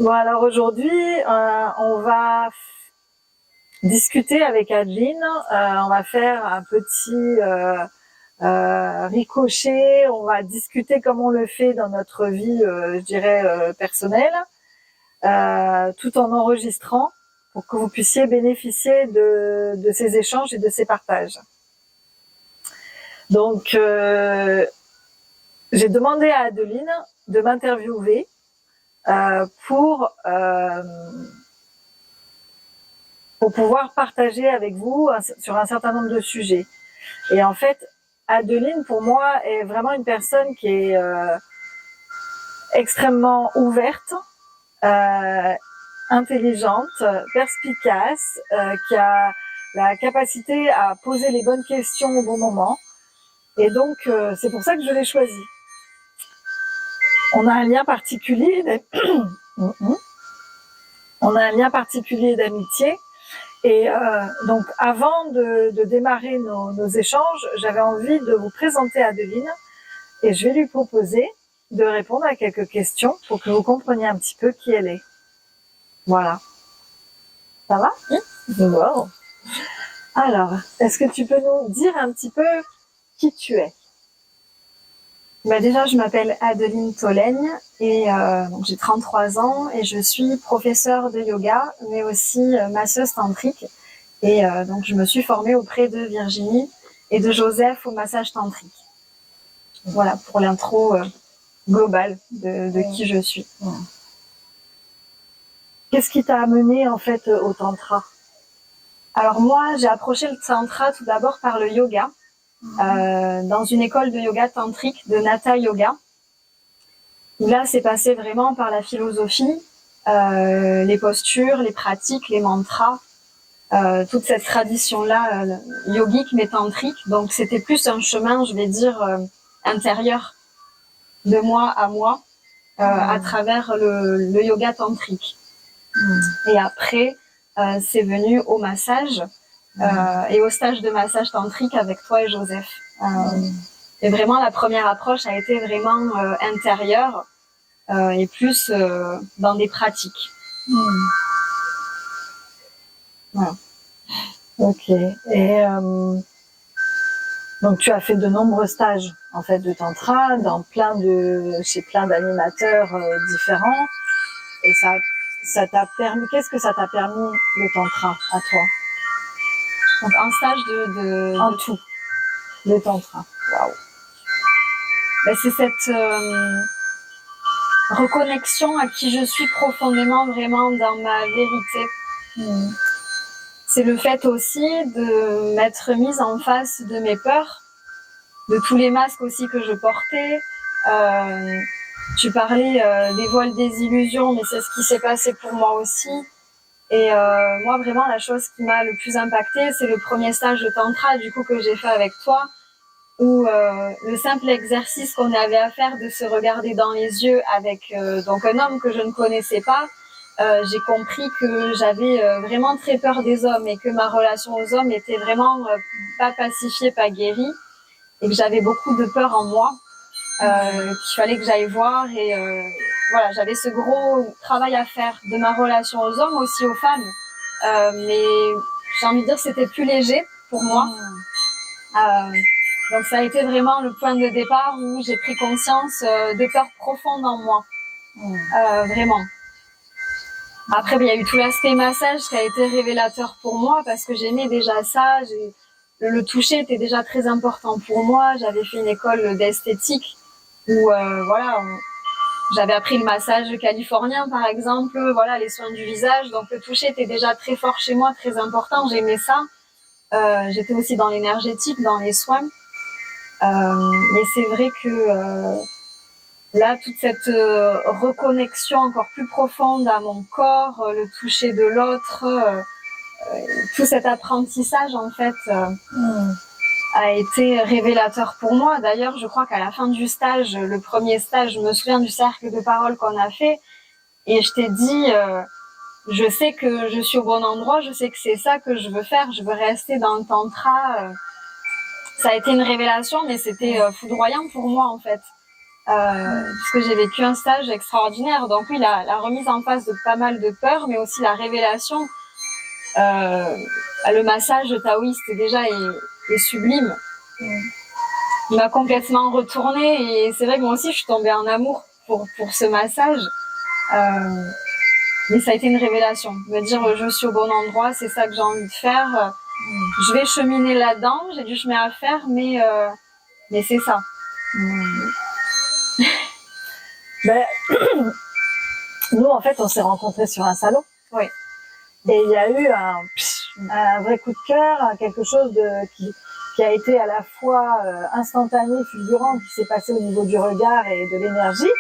Bon, alors aujourd'hui, on va discuter avec Adeline. On va faire un petit ricochet. On va discuter comme on le fait dans notre vie, je dirais, personnelle, tout en enregistrant pour que vous puissiez bénéficier de ces échanges et de ces partages. Donc, j'ai demandé à Adeline de m'interviewer pour pouvoir partager avec vous sur un certain nombre de sujets. Et en fait, Adeline, pour moi, est vraiment une personne qui est extrêmement ouverte, intelligente, perspicace, qui a la capacité à poser les bonnes questions au bon moment. Et donc, c'est pour ça que je l'ai choisie. On a un lien particulier d'amitié. Et donc, avant de démarrer nos échanges, j'avais envie de vous présenter Adeline et je vais lui proposer de répondre à quelques questions pour que vous compreniez un petit peu qui elle est. Voilà. Ça va? Bon. Alors, est-ce que tu peux nous dire un petit peu qui tu es? Déjà, je m'appelle Adeline Tolègne et donc j'ai 33 ans et je suis professeure de yoga, mais aussi masseuse tantrique. Et donc, je me suis formée auprès de Virginie et de Joseph au massage tantrique. Voilà pour l'intro globale de qui je suis. Qu'est-ce qui t'a amené en fait au tantra? Alors moi, j'ai approché le tantra tout d'abord par le yoga. Dans une école de yoga tantrique de Natha Yoga. Là, c'est passé vraiment par la philosophie, les postures, les pratiques, les mantras, toute cette tradition-là yogique mais tantrique. Donc, c'était plus un chemin, je vais dire, intérieur de moi à moi à travers le yoga tantrique. Et après, c'est venu au massage. Et au stage de massage tantrique avec toi et Joseph. Et vraiment, la première approche a été vraiment intérieure et plus dans des pratiques. Voilà. Ok. Et donc, tu as fait de nombreux stages en fait de tantra chez plein d'animateurs différents. Et ça t'a permis. Qu'est-ce que ça t'a permis le tantra à toi? Donc un stage en tout, le tantra. Waouh. C'est cette reconnexion à qui je suis profondément, vraiment dans ma vérité. C'est le fait aussi de m'être mise en face de mes peurs, de tous les masques aussi que je portais. Tu parlais des voiles des illusions, mais c'est ce qui s'est passé pour moi aussi. Et moi, vraiment, la chose qui m'a le plus impactée, c'est le premier stage de tantra, du coup, que j'ai fait avec toi, où le simple exercice qu'on avait à faire de se regarder dans les yeux avec donc un homme que je ne connaissais pas, j'ai compris que j'avais vraiment très peur des hommes et que ma relation aux hommes était vraiment pas pacifiée, pas guérie, et que j'avais beaucoup de peur en moi, qu'il fallait que j'aille voir. Et voilà, j'avais ce gros travail à faire de ma relation aux hommes, aussi aux femmes. Mais j'ai envie de dire que c'était plus léger pour moi. Donc ça a été vraiment le point de départ où j'ai pris conscience de peurs profondes en moi. Vraiment. Après, il y a eu tout l'aspect massage qui a été révélateur pour moi parce que j'aimais déjà ça. Le toucher était déjà très important pour moi. J'avais fait une école d'esthétique où j'avais appris le massage californien par exemple, voilà, les soins du visage. Donc le toucher était déjà très fort chez moi, très important. J'aimais ça. J'étais aussi dans l'énergétique, dans les soins. Mais c'est vrai que là, toute cette reconnexion encore plus profonde à mon corps, le toucher de l'autre, tout cet apprentissage en fait a été révélateur pour moi. D'ailleurs, je crois qu'à la fin du stage, le premier stage, je me souviens du cercle de parole qu'on a fait et je t'ai dit je sais que je suis au bon endroit, je sais que c'est ça que je veux faire, je veux rester dans le tantra. Ça a été une révélation, mais c'était foudroyant pour moi en fait. puisque j'ai vécu un stage extraordinaire. Donc oui, la remise en face de pas mal de peurs, mais aussi la révélation. Le massage taoïste déjà est sublime. Il m'a complètement retournée et c'est vrai que moi aussi je suis tombée en amour pour ce massage. Mais ça a été une révélation. Me dire je suis au bon endroit, c'est ça que j'ai envie de faire. Je vais cheminer là-dedans, j'ai du chemin à faire, mais c'est ça. Ben, nous en fait on s'est rencontrés sur un salon. Oui. Et il y a eu un vrai coup de cœur, quelque chose qui a été à la fois instantané, fulgurant, qui s'est passé au niveau du regard et de l'énergie,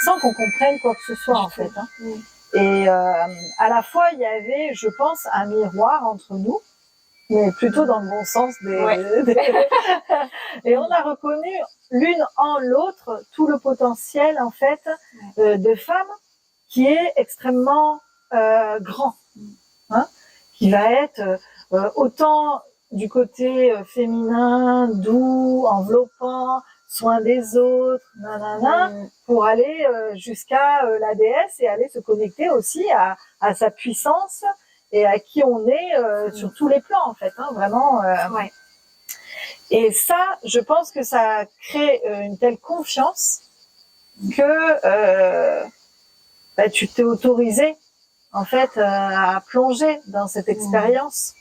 sans qu'on comprenne quoi que ce soit en fait. Hein. Et à la fois, il y avait, je pense, un miroir entre nous, mais plutôt dans le bon sens Et on a reconnu l'une en l'autre tout le potentiel en fait de femme qui est extrêmement grand, hein, qui va être autant du côté féminin, doux, enveloppant, soin des autres, pour aller jusqu'à la déesse et aller se connecter aussi à sa puissance et à qui on est sur tous les plans en fait, hein, vraiment. Et ça, je pense que ça crée une telle confiance que tu t'es autorisé en fait à plonger dans cette expérience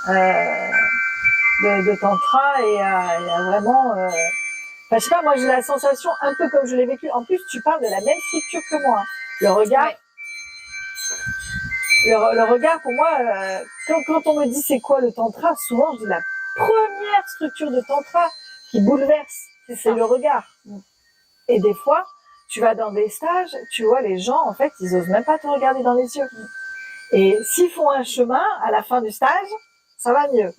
de tantra et à vraiment je sais pas, moi j'ai la sensation un peu comme je l'ai vécu. En plus tu parles de la même structure que moi, le regard le regard pour moi quand on me dit c'est quoi le tantra, souvent je dis la première structure de tantra qui bouleverse, c'est le regard. Et des fois tu vas dans des stages, tu vois les gens en fait ils osent même pas te regarder dans les yeux. Et s'ils font un chemin à la fin du stage, ça va mieux.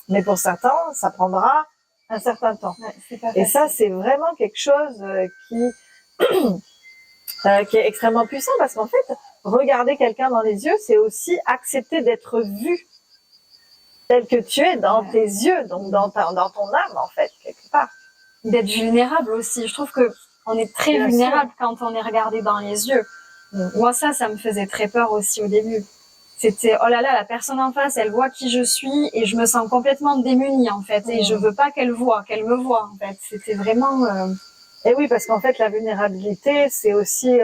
Mais pour certains, ça prendra un certain temps. Et ça, c'est vraiment quelque chose qui est extrêmement puissant parce qu'en fait, regarder quelqu'un dans les yeux, c'est aussi accepter d'être vu tel que tu es dans tes yeux, donc dans ton âme en fait, quelque part. D'être vulnérable aussi. Je trouve que on est très vulnérable quand on est regardé dans les yeux. Moi, ça me faisait très peur aussi au début. C'était, oh là là, la personne en face, elle voit qui je suis et je me sens complètement démunie, en fait. Et je veux pas qu'elle me voie, en fait. C'était vraiment... Et oui, parce qu'en fait, la vulnérabilité, c'est aussi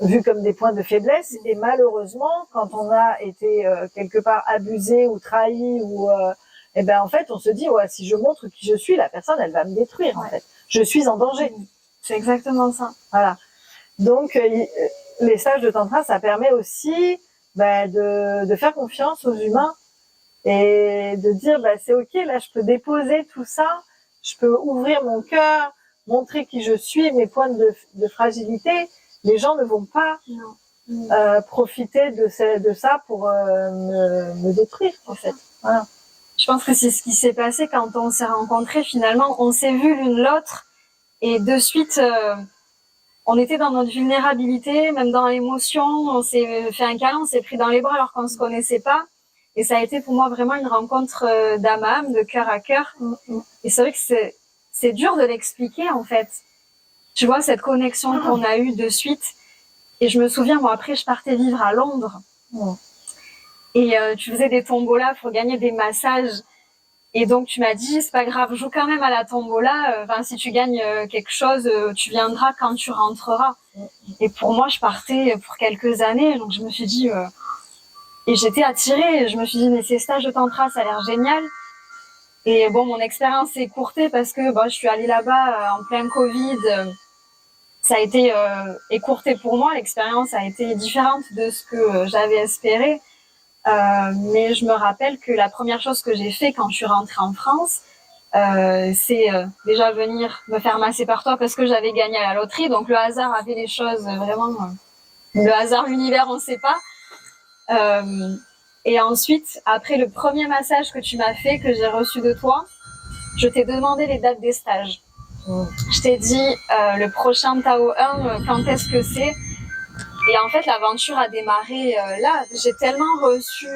vu comme des points de faiblesse. Et malheureusement, quand on a été quelque part abusé ou trahi ou... en fait, on se dit, ouais, si je montre qui je suis, la personne, elle va me détruire, en fait. Je suis en danger. C'est exactement ça. Voilà. Donc, les stages de tantra, ça permet aussi de faire confiance aux humains et de dire, c'est ok, là, je peux déposer tout ça, je peux ouvrir mon cœur, montrer qui je suis, mes points de fragilité. Les gens ne vont pas profiter de ça pour me détruire, en fait. Voilà. Je pense que c'est ce qui s'est passé quand on s'est rencontrés. Finalement, on s'est vu l'une l'autre et de suite, on était dans notre vulnérabilité, même dans l'émotion. On s'est fait un câlin, on s'est pris dans les bras alors qu'on se connaissait pas. Et ça a été pour moi vraiment une rencontre d'âme à âme, de cœur à cœur. Et c'est vrai que c'est dur de l'expliquer en fait. Tu vois, cette connexion qu'on a eue de suite. Et je me souviens, moi après, je partais vivre à Londres. Et tu faisais des tombolas pour gagner des massages. Et donc tu m'as dit, c'est pas grave, joue quand même à la tombola. Si tu gagnes quelque chose, tu viendras quand tu rentreras. Et pour moi, je partais pour quelques années. Donc je me suis dit, et j'étais attirée. Je me suis dit, mais ces stages de tantra, ça a l'air génial. Et bon, mon expérience s'est écourtée parce que je suis allée là-bas en plein Covid. Ça a été écourté pour moi. L'expérience a été différente de ce que j'avais espéré. Mais je me rappelle que la première chose que j'ai fait quand je suis rentrée en France, c'est déjà venir me faire masser par toi parce que j'avais gagné à la loterie. Donc le hasard avait les choses vraiment... le hasard, l'univers, on ne sait pas. Et ensuite, après le premier massage que tu m'as fait, que j'ai reçu de toi, je t'ai demandé les dates des stages. Je t'ai dit le prochain Tao 1, quand est-ce que c'est ? Et en fait, l'aventure a démarré là. J'ai tellement reçu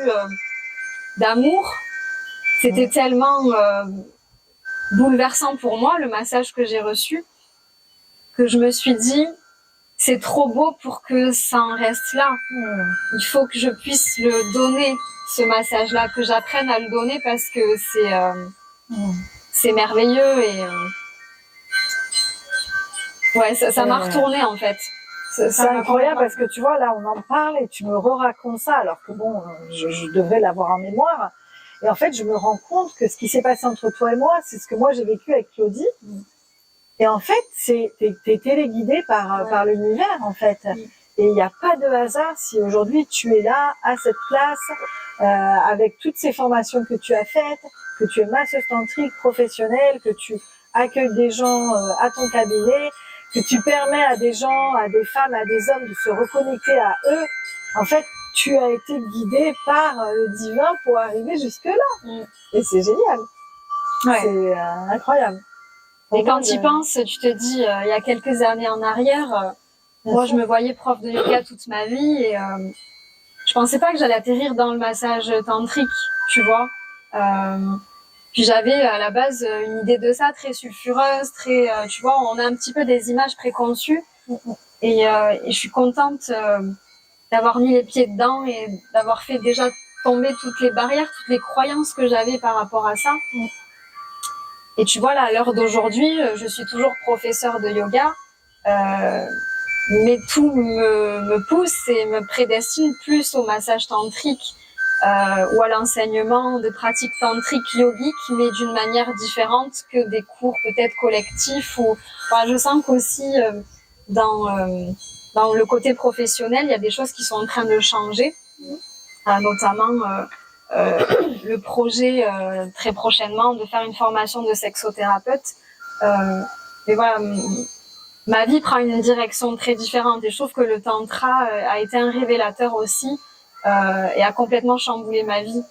d'amour. C'était tellement bouleversant pour moi, le massage que j'ai reçu. que je me suis dit, c'est trop beau pour que ça en reste là. Il faut que je puisse le donner, ce massage-là, que j'apprenne à le donner parce que c'est merveilleux et ouais, ça m'a retourné en fait. C'est incroyable parce que tu vois, là, on en parle et tu me racontes ça alors que bon, je devrais l'avoir en mémoire. Et en fait, je me rends compte que ce qui s'est passé entre toi et moi, c'est ce que moi j'ai vécu avec Claudie. Et en fait, t'es téléguidée par l'univers, en fait. Et il n'y a pas de hasard si aujourd'hui tu es là, à cette place, avec toutes ces formations que tu as faites, que tu es masseuse tantrique professionnelle, que tu accueilles des gens à ton cabinet, que tu permets à des gens, à des femmes, à des hommes de se reconnecter à eux. En fait, tu as été guidée par le divin pour arriver jusque-là. Et c'est génial. Ouais. C'est incroyable. Et quand tu y penses, tu te dis, il y a quelques années en arrière, moi je me voyais prof de yoga toute ma vie et je pensais pas que j'allais atterrir dans le massage tantrique, tu vois. Puis j'avais à la base une idée de ça très sulfureuse, très, tu vois, on a un petit peu des images préconçues et je suis contente d'avoir mis les pieds dedans et d'avoir fait déjà tomber toutes les barrières, toutes les croyances que j'avais par rapport à ça. Et tu vois, là, à l'heure d'aujourd'hui, je suis toujours professeure de yoga, mais tout me pousse et me prédestine plus au massage tantrique ou à l'enseignement de pratiques tantriques yogiques, mais d'une manière différente que des cours peut-être collectifs. Ou, enfin, je sens qu'aussi dans le côté professionnel, il y a des choses qui sont en train de changer, notamment le projet très prochainement de faire une formation de sexothérapeute. Mais voilà, ma vie prend une direction très différente et je trouve que le tantra a été un révélateur aussi et a complètement chamboulé ma vie.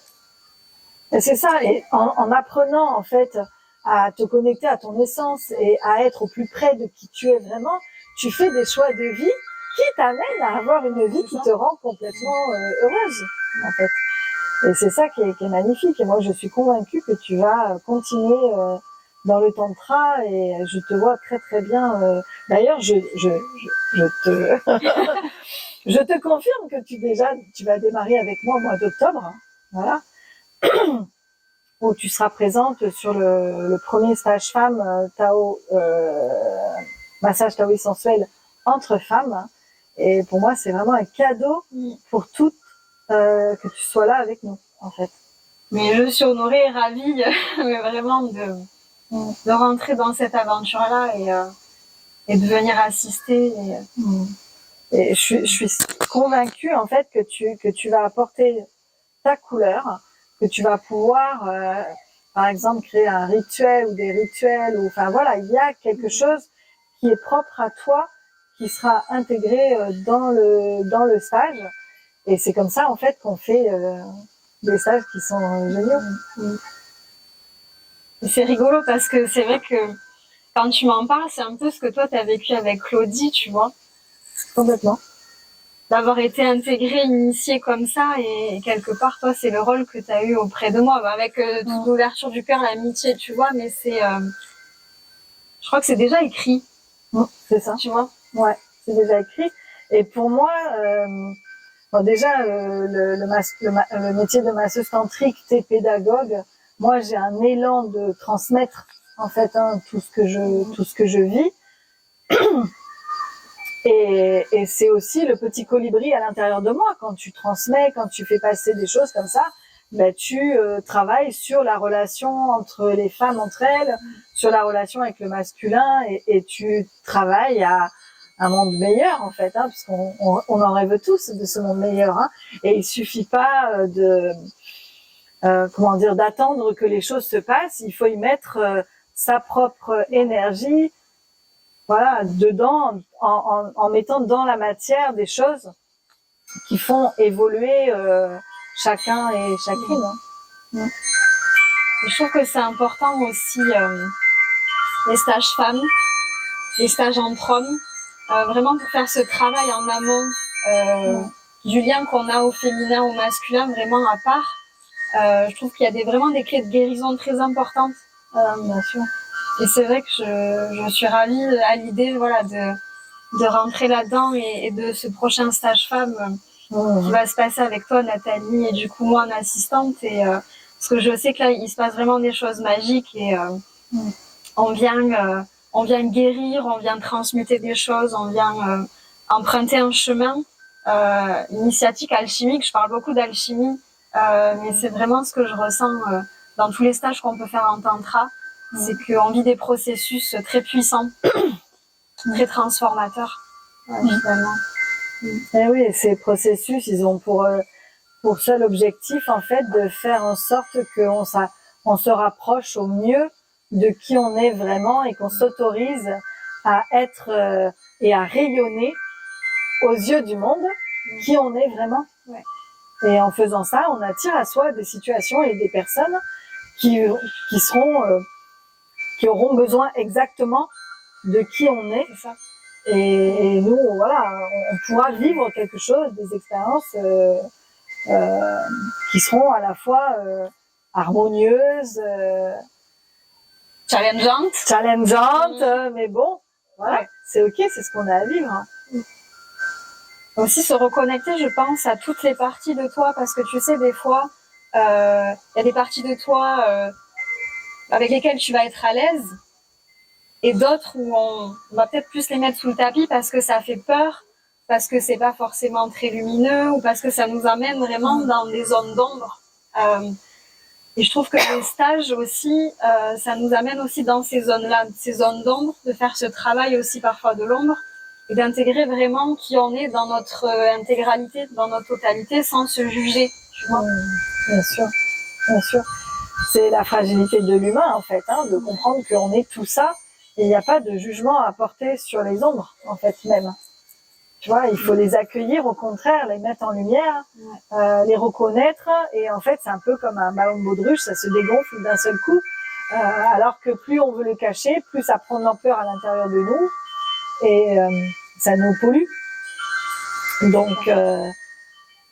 Et c'est ça, et en apprenant en fait à te connecter à ton essence et à être au plus près de qui tu es vraiment, tu fais des choix de vie qui t'amènent à avoir une vie qui te rend complètement heureuse en fait. Et c'est ça qui est magnifique. Et moi, je suis convaincue que tu vas continuer dans le tantra et je te vois très très bien. D'ailleurs, je te je te confirme que tu vas démarrer avec moi au mois d'octobre, hein, voilà, où tu seras présente sur le premier stage femme Tao massage Tao sensuel entre femmes. Et pour moi, c'est vraiment un cadeau pour toutes. Que tu sois là avec nous, en fait. Mais je suis honorée et ravie vraiment de rentrer dans cette aventure-là et de venir assister. Et je suis convaincue, en fait, que tu vas apporter ta couleur, que tu vas pouvoir, par exemple, créer un rituel ou des rituels, ou, enfin voilà, il y a quelque chose qui est propre à toi, qui sera intégré dans le stage. Et c'est comme ça, en fait, qu'on fait des stages qui sont géniaux. C'est rigolo parce que c'est vrai que quand tu m'en parles, c'est un peu ce que toi, tu as vécu avec Claudie, tu vois. Complètement. D'avoir été intégrée, initiée comme ça, et quelque part, toi, c'est le rôle que tu as eu auprès de moi, avec toute l'ouverture du cœur, l'amitié, tu vois, mais c'est... je crois que c'est déjà écrit. C'est ça. Tu vois. Ouais, c'est déjà écrit. Et pour moi... Bon, déjà, le métier de masseuse tantrique, t'es pédagogue. Moi, j'ai un élan de transmettre, en fait, tout ce que je vis. Et c'est aussi le petit colibri à l'intérieur de moi. Quand tu transmets, quand tu fais passer des choses comme ça, ben, tu travailles sur la relation entre les femmes entre elles, sur la relation avec le masculin, et tu travailles à un monde meilleur en fait, hein, parce qu'on en rêve tous de ce monde meilleur, hein, et il suffit pas d'attendre que les choses se passent. Il faut y mettre sa propre énergie, voilà, dedans, en mettant dans la matière des choses qui font évoluer chacun et chacune. Hein. Et je trouve que c'est important aussi les stages femmes, les stages entre hommes. Vraiment pour faire ce travail en amont du lien qu'on a au féminin, au masculin, vraiment à part. Je trouve qu'il y a vraiment des clés de guérison très importantes. Bien sûr. Et c'est vrai que je suis ravie à l'idée, voilà, de rentrer là-dedans et de ce prochain stage femme qui va se passer avec toi, Nathalie, et du coup moi en assistante. Et parce que je sais que là, il se passe vraiment des choses magiques et on vient guérir, on vient transmuter des choses, on vient emprunter un chemin initiatique, alchimique. Je parle beaucoup d'alchimie, mais c'est vraiment ce que je ressens dans tous les stages qu'on peut faire en tantra. C'est qu'on vit des processus très puissants, très transformateurs, finalement. Et oui, ces processus, ils ont pour seul objectif, en fait, de faire en sorte qu'on on se rapproche au mieux de qui on est vraiment et qu'on s'autorise à être et à rayonner aux yeux du monde qui on est vraiment. Ouais. Et en faisant ça, on attire à soi des situations et des personnes qui auront besoin exactement de qui on est. C'est ça. Et nous, voilà, on pourra vivre quelque chose, des expériences qui seront à la fois harmonieuses, challengeantes, mais bon, voilà, c'est ok, c'est ce qu'on a à vivre. Hein. Aussi se reconnecter, je pense, à toutes les parties de toi, parce que tu sais, des fois, y a des parties de toi avec lesquelles tu vas être à l'aise, et d'autres où on va peut-être plus les mettre sous le tapis parce que ça fait peur, parce que c'est pas forcément très lumineux, ou parce que ça nous amène vraiment dans des zones d'ombre. Et je trouve que les stages aussi, ça nous amène aussi dans ces zones-là, ces zones d'ombre, de faire ce travail aussi parfois de l'ombre, et d'intégrer vraiment qui on est dans notre intégralité, dans notre totalité, sans se juger, tu vois. Bien sûr, bien sûr. C'est la fragilité de l'humain, en fait, hein, de comprendre qu'on est tout ça, et il n'y a pas de jugement à porter sur les ombres, en fait, même. Tu vois, il faut les accueillir, au contraire, les mettre en lumière, les reconnaître, et en fait, c'est un peu comme un ballon de baudruche, ça se dégonfle d'un seul coup, alors que plus on veut le cacher, plus ça prend de l'ampleur à l'intérieur de nous, et ça nous pollue. Donc,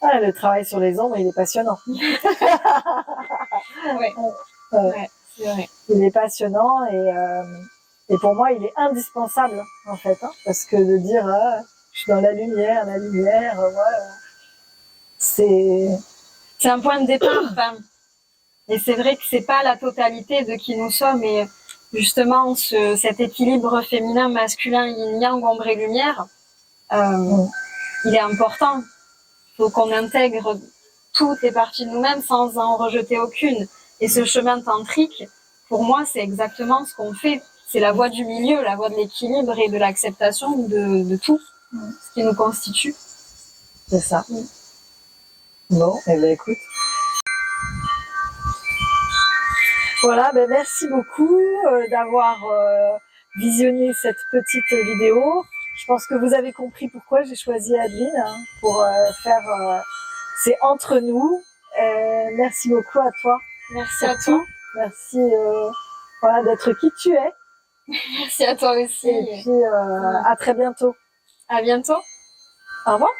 le travail sur les ombres, il est passionnant. Ouais, c'est vrai. Il est passionnant et pour moi, il est indispensable, en fait, hein, parce que de dire, je suis dans la lumière, c'est un point de départ, et c'est vrai que c'est pas la totalité de qui nous sommes, et justement, cet équilibre féminin-masculin, yin-yang, ombre et lumière, il est important. Il faut qu'on intègre toutes les parties de nous-mêmes sans en rejeter aucune. Et ce chemin tantrique, pour moi, c'est exactement ce qu'on fait. C'est la voie du milieu, la voie de l'équilibre et de l'acceptation de tout ce qui nous constitue. C'est ça. Bon, eh ben écoute. Voilà, ben merci beaucoup d'avoir visionné cette petite vidéo. Je pense que vous avez compris pourquoi j'ai choisi Adeline pour faire c'est entre nous. Merci beaucoup à toi. Merci à toi. Merci d'être qui tu es. Merci à toi aussi. Et puis à très bientôt. À bientôt. Au revoir.